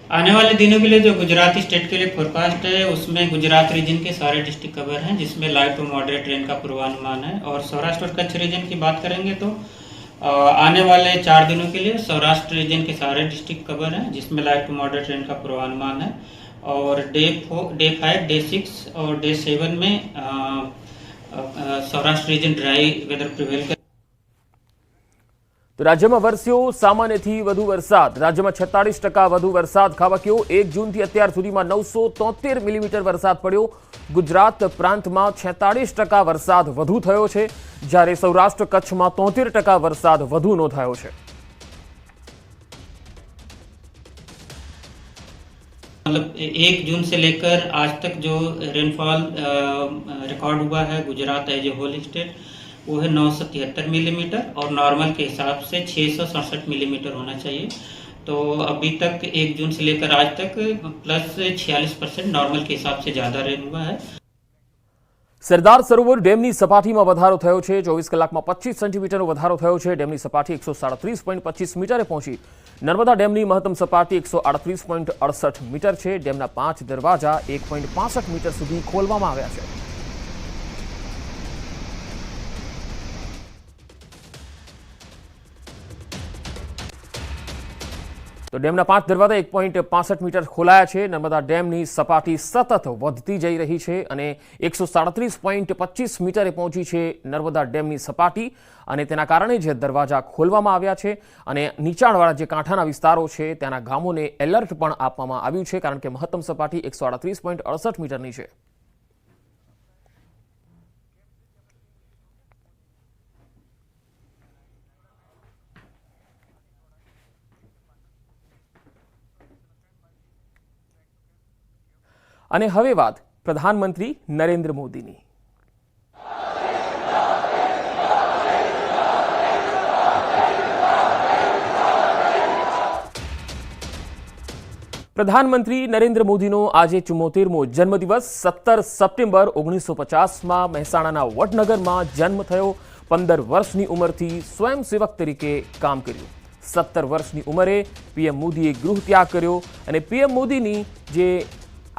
आने वाले दिनों के लिए जो गुजरात स्टेट के लिए फोरकास्ट है उसमें गुजरात रीजन के सारे डिस्ट्रिक्ट कवर हैं, जिसमें लाइट टू मॉडरेट रेन का पूर्वानुमान है। और सौराष्ट्र और कच्छ रीजन की बात करेंगे तो आने वाले 4 दिनों के लिए सौराष्ट्र रीजन के सारे डिस्ट्रिक्ट कवर हैं, जिसमें लाइट टू मॉडरेट रेन का पूर्वानुमान है। और डे 5, डे 6 और डे 7 में Saurashtra region dry weather prevail कर। તો રાજ્યમાં વરસ્યો સામાન્યથી વધુ વરસાદ। રાજ્યમાં 46% વધુ વરસાદ ખાબક્યો। 1 જૂનથી અત્યાર સુધીમાં 973 મિલીમીટર વરસાદ પડ્યો। ગુજરાત પ્રાંતમાં 46% વરસાદ વધુ થયો છે, જ્યારે સૌરાષ્ટ્ર કચ્છમાં 73% વરસાદ વધુ નોંધાયો છે। मतलब 1 जून से लेकर आज तक जो रेनफॉल रिकॉर्ड हुआ है Gujarat as a whole state वो है 973 मिलीमीटर और नॉर्मल के हिसाब से 667 मिलीमीटर होना चाहिए। तो अभी तक 1 जून से लेकर आज तक प्लस 46% नॉर्मल के हिसाब से ज़्यादा रेन हुआ है। સરદાર સરોવર ડેમની સપાટીમાં વધારો થયો છે। 24 કલાકમાં 25 સેન્ટીમીટરનો વધારો થયો છે। ડેમની સપાટી 137.25 મીટરે પહોંચી। નર્મદા ડેમની મહત્તમ સપાટી 138.68 મીટર છે। ડેમના 5 દરવાજા 1.65 મીટર સુધી ખોલવામાં આવ્યા છે। તો ડેમના 5 દરવાજા 1.65 મીટર ખોલાયા છે। નર્મદા ડેમની સપાટી સતત વધતી જઈ રહી છે અને 137.25 મીટરે પહોંચી છે નર્મદા ડેમની સપાટી, અને તેના કારણે જે દરવાજા ખોલવામાં આવ્યા છે અને નીચાણવાળા જે કાંઠાના વિસ્તારો છે ત્યાંના ગામોને એલર્ટ પણ આપવામાં આવ્યું છે, કારણ કે મહત્તમ સપાટી 138.68 મીટરની છે। અને હવે વાત પ્રધાનમંત્રી નરેન્દ્ર મોદીની। પ્રધાનમંત્રી નરેન્દ્ર મોદીનો આજે 74મો જન્મદિવસ। 17 સપ્ટેમ્બર 1950માં મહેસાણાના વડનગરમાં જન્મ થયો। 15 વર્ષની ઉંમરથી સ્વયંસેવક તરીકે કામ કર્યું। 17 વર્ષની ઉંમરે પીએમ મોદીએ ગૃહ ત્યાગ કર્યો અને પીએમ મોદીની જે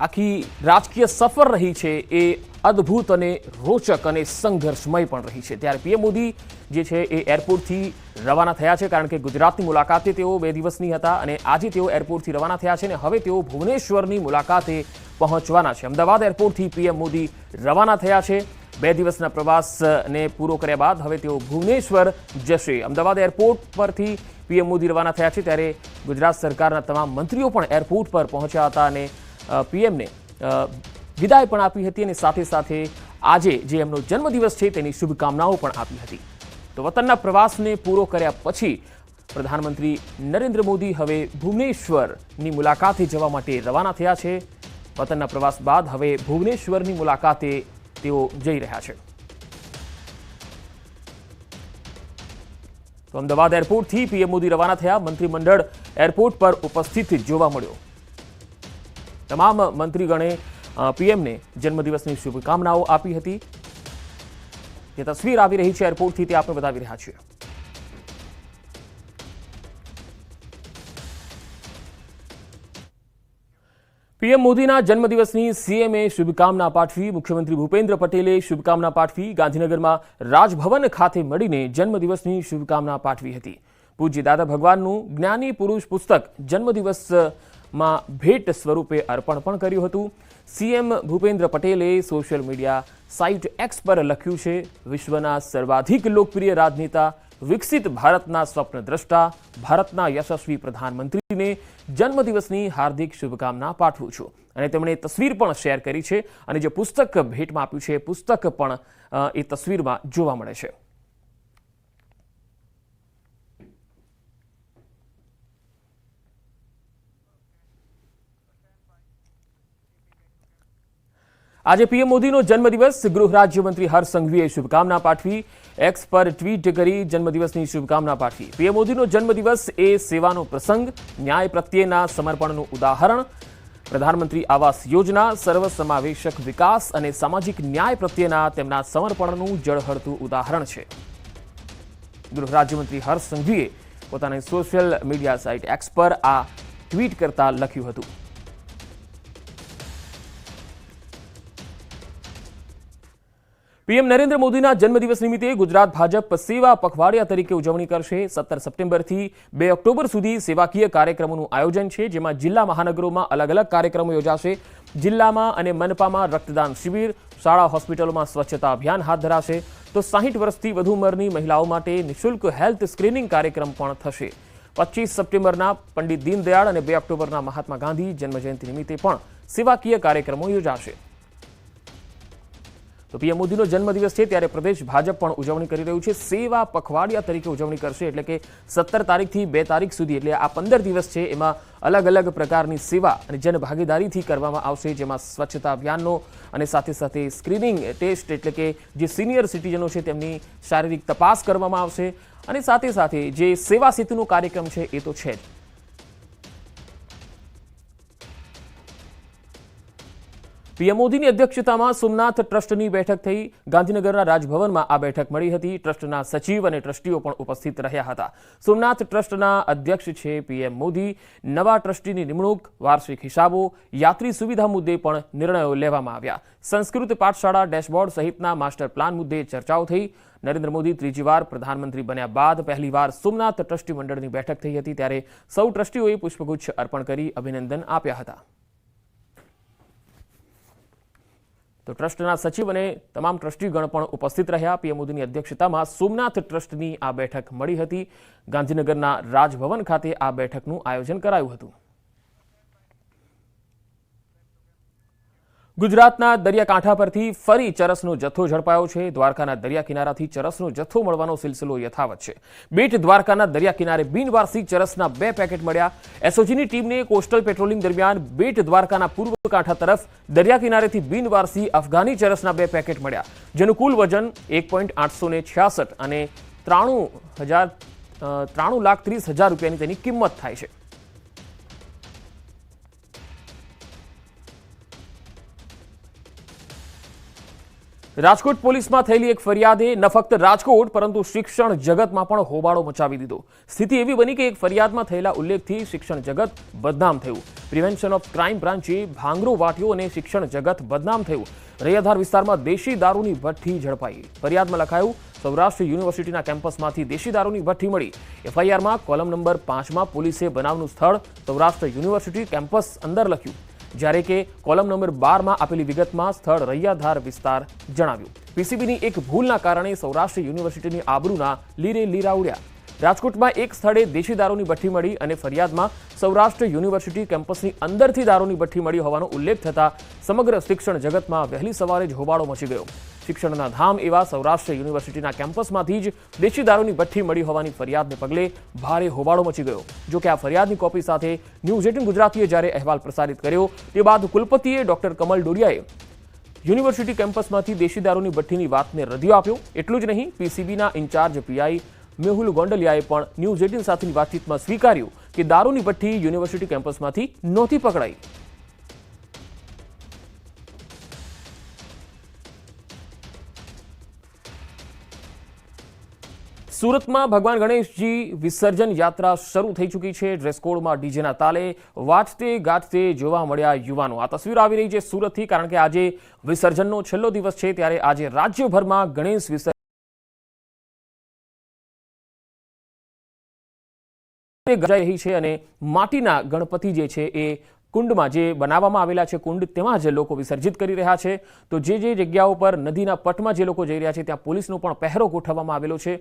આખી રાજકીય સફર રહી છે એ અદ્ભુત અને રોચક અને સંઘર્ષમય પણ રહી છે। ત્યારે પીએમ મોદી જે છે એ એરપોર્ટથી રવાના થયા છે, કારણ કે ગુજરાતની મુલાકાતે તેઓ 2 દિવસની હતા અને આજે તેઓ એરપોર્ટથી રવાના થયા છે અને હવે તેઓ ભુવનેશ્વરની મુલાકાતે પહોંચવાના છે। અમદાવાદ એરપોર્ટથી પીએમ મોદી રવાના થયા છે। 2 દિવસના પ્રવાસને પૂરો કર્યા બાદ હવે તેઓ ભુવનેશ્વર જશે। અમદાવાદ એરપોર્ટ પરથી પીએમ મોદી રવાના થયા છે, ત્યારે ગુજરાત સરકારના તમામ મંત્રીઓ પણ એરપોર્ટ પર પહોંચ્યા હતા અને પીએમને વિદાય પણ આપી હતી અને સાથે સાથે આજે જે એમનો જન્મદિવસ છે તેની શુભકામનાઓ પણ આપી હતી। તો વતનના પ્રવાસને પૂરો કર્યા પછી પ્રધાનમંત્રી નરેન્દ્ર મોદી હવે ભુવનેશ્વરની મુલાકાતે જવા માટે રવાના થયા છે। વતનના પ્રવાસ બાદ હવે ભુવનેશ્વરની મુલાકાતે તેઓ જઈ રહ્યા છે। તો અમદાવાદ એરપોર્ટથી પીએમ મોદી રવાના થયા। મંત્રીમંડળ એરપોર્ટ પર ઉપસ્થિત જોવા મળ્યો। તમામ મંત્રીગણે પીએમને જન્મદિવસની શુભકામનાઓ આપી હતી। જે તસવીર આવી રહી છે એરપોર્ટથી તે આપણે બતાવી રહ્યા છીએ। પીએમ મોદીના જન્મદિવસની સીએમએ શુભકામના પાઠવી। મુખ્યમંત્રી ભૂપેન્દ્ર પટેલે શુભકામના પાઠવી। ગાંધીનગરમાં રાજભવન ખાતે મળીને જન્મદિવસની શુભકામના પાઠવી હતી। પૂજ્ય દાદા ભગવાનનું જ્ઞાની પુરુષ પુસ્તક જન્મદિવસમાં ભેટ સ્વરૂપે અર્પણ પણ કર્યું હતું। સીએમ ભૂપેન્દ્ર પટેલે સોશિયલ મીડિયા સાઇટ એક્સ પર લખ્યું છે, વિશ્વના સર્વાધિક લોકપ્રિય રાજનેતા, વિકસિત ભારતના સ્વપ્નદ્રષ્ટા, ભારતના યશસ્વી પ્રધાનમંત્રીને જન્મદિવસની હાર્દિક શુભકામના પાઠવું છું। અને તેમણે તસવીર પણ શેર કરી છે અને જે પુસ્તક ભેટમાં આપ્યું છે પુસ્તક પણ એ તસવીરમાં જોવા મળે છે। આજે પીએમ મોદીનો જન્મદિવસ। ગૃહ રાજ્યમંત્રી હર્ષ સંઘવીએ શુભકામના પાઠવી। એક્સ પર ટ્વીટ કરી જન્મદિવસની શુભકામના પાઠવી। પીએમ મોદીનો જન્મદિવસ એ સેવાનો પ્રસંગ, ન્યાય પ્રત્યેના સમર્પણનું ઉદાહરણ, પ્રધાનમંત્રી આવાસ યોજના, સર્વસમાવેશક વિકાસ અને સામાજિક ન્યાય પ્રત્યેના તેમના સમર્પણનું જળહળતું ઉદાહરણ છે। ગૃહ રાજ્યમંત્રી હર્ષ સંઘવીએ પોતાની સોશિયલ મીડિયા સાઇટ એક્સ પર આ ટ્વીટ કરતા લખ્યું હતું. પીએમ નરેન્દ્ર મોદીના જન્મદિવસ નિમિત્તે ગુજરાત ભાજપ સેવા પખવાડિયા તરીકે ઉજવણી કરશે. 17 સપ્ટેમ્બરથી 2 ઓક્ટોબર સુધી સેવાકીય કાર્યક્રમોનું આયોજન છે, જેમાં જિલ્લા મહાનગરોમાં અલગ અલગ કાર્યક્રમો યોજાશે. જિલ્લામાં અને મનપામાં રક્તદાન શિબિર, શાળા હોસ્પિટલોમાં સ્વચ્છતા અભિયાન હાથ ધરાશે. તો 60 વર્ષથી વધુ ઉંમરની મહિલાઓ માટે નિઃશુલ્ક હેલ્થ સ્ક્રીનિંગ કાર્યક્રમ પણ થશે. 25 સપ્ટેમ્બરના પંડિત દીનદયાળ અને 2 ઓક્ટોબરના મહાત્મા ગાંધી જન્મજયંતિ નિમિત્તે પણ સેવાકીય કાર્યક્રમો યોજાશે. તો પીએમ મોદીનો જન્મદિવસ છે ત્યારે પ્રદેશ ભાજપ પણ ઉજવણી કરી રહ્યું છે. સેવા પખવાડિયા તરીકે ઉજવણી કરશે, એટલે કે 17 તારીખથી 2 તારીખ સુધી, એટલે આ 15 દિવસ છે, એમાં અલગ અલગ પ્રકારની સેવા અને જનભાગીદારીથી કરવામાં આવશે, જેમાં સ્વચ્છતા અભિયાનનો અને સાથે સાથે સ્ક્રીનિંગ ટેસ્ટ, એટલે કે જે સિનિયર સિટીઝનો છે તેમની શારીરિક તપાસ કરવામાં આવશે, અને સાથે સાથે જે સેવા સેતુનો કાર્યક્રમ છે એ તો છે જ. પીએમ મોદીની અધ્યક્ષતામાં સોમનાથ ટ્રસ્ટની બેઠક થઈ. ગાંધીનગરના રાજભવનમાં આ બેઠક મળી હતી. ટ્રસ્ટના સચિવ અને ટ્રસ્ટીઓ પણ ઉપસ્થિત રહ્યા હતા. સોમનાથ ટ્રસ્ટના અધ્યક્ષ છે પીએમ મોદી. નવા ટ્રસ્ટીની નિમણૂક, વાર્ષિક હિસાબો, યાત્રી સુવિધા મુદ્દે પણ નિર્ણયો લેવામાં આવ્યા. સંસ્કૃત પાઠશાળા ડેશબોર્ડ સહિતના માસ્ટર પ્લાન મુદ્દે ચર્ચાઓ થઈ. નરેન્દ્ર મોદી ત્રીજી વાર પ્રધાનમંત્રી બન્યા બાદ પહેલીવાર સોમનાથ ટ્રસ્ટી મંડળની બેઠક થઈ હતી, ત્યારે સૌ ટ્રસ્ટીઓએ પુષ્પગુચ્છ અર્પણ કરી અભિનંદન આપ્યા હતા. તો ટ્રસ્ટના સચિવ અને તમામ ટ્રસ્ટીગણ પણ ઉપસ્થિત રહ્યા. પીએમ મોદીની અધ્યક્ષતામાં સોમનાથ ટ્રસ્ટની આ બેઠક મળી હતી. ગાંધીનગરના રાજભવન ખાતે આ બેઠકનું આયોજન કરાયું હતું. ગુજરાતના દરિયાકાંઠા પરથી ફરી ચરસનો જથ્થો ઝડપાયો છે. દ્વારકાના દરિયા કિનારાથી ચરસનો જથ્થો મળવાનો સિલસિલો યથાવત છે. બેટ દ્વારકાના દરિયા કિનારે બિનવારસી ચરસના 2 પેકેટ મળ્યા. એસઓજીની ટીમને કોસ્ટલ પેટ્રોલિંગ દરમિયાન બેટ દ્વારકાના પૂર્વ કાંઠા તરફ દરિયા કિનારેથી બિનવારસી અફઘાની ચરસના 2 પેકેટ મળ્યા, જેનું કુલ વજન 1.866 અને 93,30,000 રૂપિયાની તેની કિંમત થાય છે. રાજકોટ પોલીસમાં થયેલી એક ફરિયાદે ન ફક્ત રાજકોટ પરંતુ શિક્ષણ જગતમાં પણ હોબાળો મચાવી દીધો. સ્થિતિ એવી બની કે એક ફરિયાદમાં થયેલા ઉલ્લેખથી શિક્ષણ જગત બદનામ થયું. પ્રિવેન્શન ઓફ ક્રાઇમ બ્રાન્ચે ભાંગરો વાટ્યો અને શિક્ષણ જગત બદનામ થયું. રૈયાધાર વિસ્તારમાં દેશી દારૂની ભઠ્ઠી ઝડપાઈ. ફરિયાદમાં લખાયું, સૌરાષ્ટ્ર યુનિવર્સિટીના કેમ્પસમાંથી દેશી દારૂની ભઠ્ઠી મળી. એફઆઈઆરમાં કોલમ નંબર 5માં પોલીસે બનાવનું સ્થળ સૌરાષ્ટ્ર યુનિવર્સિટી કેમ્પસ અંદર લખ્યું, જ્યારે કે કોલમ નંબર 12માં આપેલી વિગતમાં સ્થળ રૈયાધાર વિસ્તાર જણાવ્યું. પીસીબીની એક ભૂલના કારણે સૌરાષ્ટ્ર યુનિવર્સિટીની આબરૂના લીરે લીરા ઉડ્યા. રાજકોટમાં એક સ્થળે દેશી દારૂની ભઠ્ઠી મળી અને ફરિયાદમાં સૌરાષ્ટ્ર યુનિવર્સિટી કેમ્પસની અંદરથી દારૂની ભઠ્ઠી મળી હોવાનો ઉલ્લેખ થતા સમગ્ર શિક્ષણ જગતમાં વહેલી સવારે જ હોબાળો મચી ગયો. શિક્ષણના ધામ એવા સૌરાષ્ટ્ર યુનિવર્સિટીના કેમ્પસમાંથી જ દેશી દારૂની ભઠ્ઠી મળી હોવાની ફરિયાદને પગલે ભારે હોબાળો મચી ગયો. જો કે આ ફરિયાદની કોપી સાથે ન્યૂઝ 18 ગુજરાતીએ જ્યારે અહેવાલ પ્રસારિત કર્યો તે બાદ કુલપતિએ ડોક્ટર કમલ ડોડિયાએ યુનિવર્સિટી કેમ્પસમાંથી દેશી દારૂની ભઠ્ઠીની વાતને રદિયો આપ્યો. એટલું જ નહીં, પીસીબીના ઇન્ચાર્જ પીઆઈ મેહુલ ગોંડલિયાએ પણ ન્યૂઝ 18 સાથેની વાતચીતમાં સ્વીકાર્યું કે દારૂની ભઠ્ઠી યુનિવર્સિટી કેમ્પસમાંથી નહોતી પકડાઈ. સુરતમાં ભગવાન ગણેશજી વિસર્જન યાત્રા શરૂ થઈ ચૂકી છે. ડ્રેસકોડમાં ડીજેના તાલે વાજતે ગાજતે જોવા મળ્યા યુવાનો. આ તસવીર આવી રહી છે સુરતથી, કારણ કે આજે વિસર્જનનો છેલ્લો દિવસ છે, ત્યારે આજે રાજ્યભરમાં ગણેશ વિસર્જન ગજાઈ રહી છે અને માટીના ગણપતિ જે છે એ કુંડમાં જે બનાવવામાં આવેલા છે કુંડ, તેમાં જ લોકો વિસર્જિત કરી રહ્યા છે. તો જે જગ્યાઓ પર નદીના પટમાં જે લોકો જઈ રહ્યા છે ત્યાં પોલીસનો પણ પહેરો ગોઠવવામાં આવેલો છે.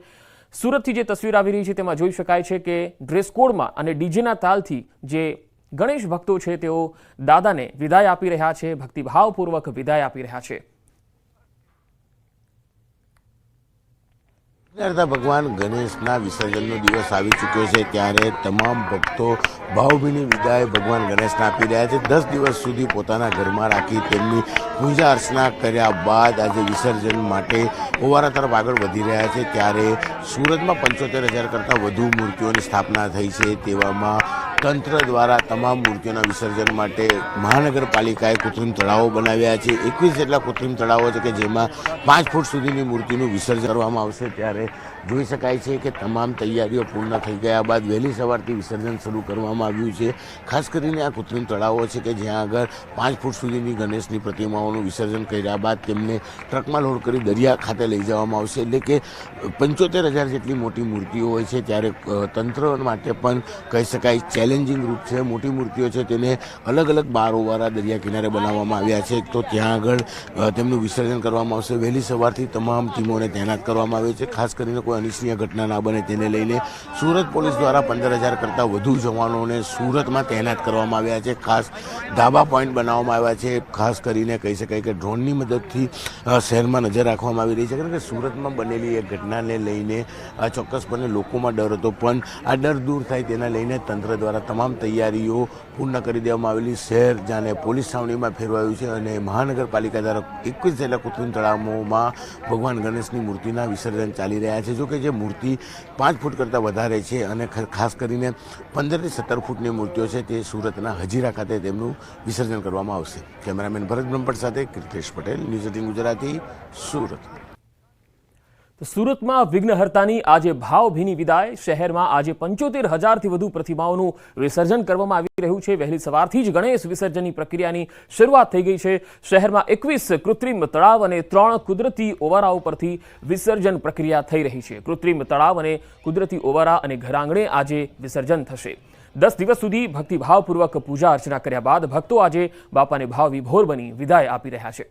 સુરતથી જે તસવીર આવી રહી છે તેમાં જોઈ શકાય છે કે ડ્રેસ કોડમાં અને ડીજેના તાલથી જે ગણેશ ભક્તો છે તેઓ દાદાને વિદાય આપી રહ્યા છે, ભક્તિભાવપૂર્વક વિદાય આપી રહ્યા છે. ભગવાન ગણેશના વિસર્જનનો દિવસ આવી ચૂક્યો છે, ત્યારે તમામ ભક્તો ભાવભીની વિદાય ભગવાન ગણેશને આપી રહ્યા છે. 10 દિવસ સુધી પોતાના ઘરમાં રાખી તેમની પૂજા અર્ચના કર્યા બાદ આજે વિસર્જન માટે ઓવારા તરફ આગળ વધી રહ્યા છે. ત્યારે સુરતમાં 75,000 કરતાં વધુ મૂર્તિઓની સ્થાપના થઈ છે. તેવામાં તંત્ર દ્વારા તમામ મૂર્તિઓના વિસર્જન માટે મહાનગરપાલિકાએ કૃત્રિમ તળાવો બનાવ્યા છે. 21 જેટલા કૃત્રિમ તળાવો છે કે જેમાં 5 ફૂટ સુધીની મૂર્તિનું વિસર્જન કરવામાં આવશે. ત્યારે જોઈ શકાય છે કે તમામ તૈયારીઓ પૂર્ણ થઈ ગયા બાદ વહેલી સવારથી વિસર્જન શરૂ કરવામાં આવ્યું છે. ખાસ કરીને આ કૃત્રિમ તળાવો છે કે જ્યાં આગળ 5 ફૂટ સુધીની ગણેશની પ્રતિમાઓનું વિસર્જન કર્યા બાદ તેમને ટ્રકમાં લોડ કરી દરિયા ખાતે લઈ જવામાં આવશે. એટલે કે 75,000 જેટલી મોટી મૂર્તિઓ હોય છે ત્યારે તંત્ર માટે પણ કહી શકાય ચેલેન્જિંગ રૂપ છે. મોટી મૂર્તિઓ છે તેને અલગ અલગ બારોવાળા દરિયા કિનારે બનાવવામાં આવ્યા છે, તો ત્યાં આગળ તેમનું વિસર્જન કરવામાં આવશે. વહેલી સવારથી તમામ ટીમોને તૈનાત કરવામાં આવી છે. ખાસ કરીને કોઈ અનિચ્છનીય ઘટના ના બને તેને લઈને સુરત પોલીસ દ્વારા 15,000 કરતાં વધુ જવાનોને સુરતમાં તૈનાત કરવામાં આવ્યા છે. ખાસ ધાબા પોઈન્ટ બનાવવામાં આવ્યા છે. ખાસ કરીને કહી શકાય કે ડ્રોનની મદદથી શહેરમાં નજર રાખવામાં આવી રહી છે, કારણ કે સુરતમાં બનેલી એક ઘટનાને લઈને ચોક્કસપણે લોકોમાં ડર હતો, પણ આ ડર દૂર થાય તેના લઈને તંત્ર દ્વારા તમામ તૈયારીઓ પૂર્ણ કરી દેવામાં આવેલી. શહેર જાણે પોલીસ છાવણીમાં ફેરવાયું છે અને મહાનગરપાલિકા દ્વારા 21 જેટલા કૃત્રિમ તળાવોમાં ભગવાન ગણેશની મૂર્તિના વિસર્જન ચાલી રહ્યા છે. જોકે જે મૂર્તિ 5 ફૂટ કરતાં વધારે છે અને ખાસ કરીને 15 થી 17 ફૂટની મૂર્તિઓ છે તે સુરતના હજીરા ખાતે તેમનું વિસર્જન કરવામાં આવશે. કેમેરામેન ભરત બ્રહ્મભટ્ટ સાથે કૃતેશ પટેલ, ન્યૂઝ 18 ગુજરાતી, સુરત. તો સુરતમાં વિઘ્નહર્તાની આજે ભાવભીની વિદાય. શહેરમાં આજે 75,000થી વધુ પ્રતિમાઓનું વિસર્જન કરવામાં આવી રહ્યું છે. વહેલી સવારથી જ ગણેશ વિસર્જનની પ્રક્રિયાની શરૂઆત થઈ ગઈ છે. શહેરમાં 21 કૃત્રિમ તળાવ અને 3 કુદરતી ઓવારાઓ પરથી વિસર્જન પ્રક્રિયા થઈ રહી છે. કૃત્રિમ તળાવ અને કુદરતી ઓવારા અને ઘરાંગણે આજે વિસર્જન થશે. 10 દિવસ સુધી ભક્તિભાવપૂર્વક પૂજા અર્ચના કર્યા બાદ ભક્તો આજે બાપાને ભાવ વિભોર બની વિદાય આપી રહ્યા છે.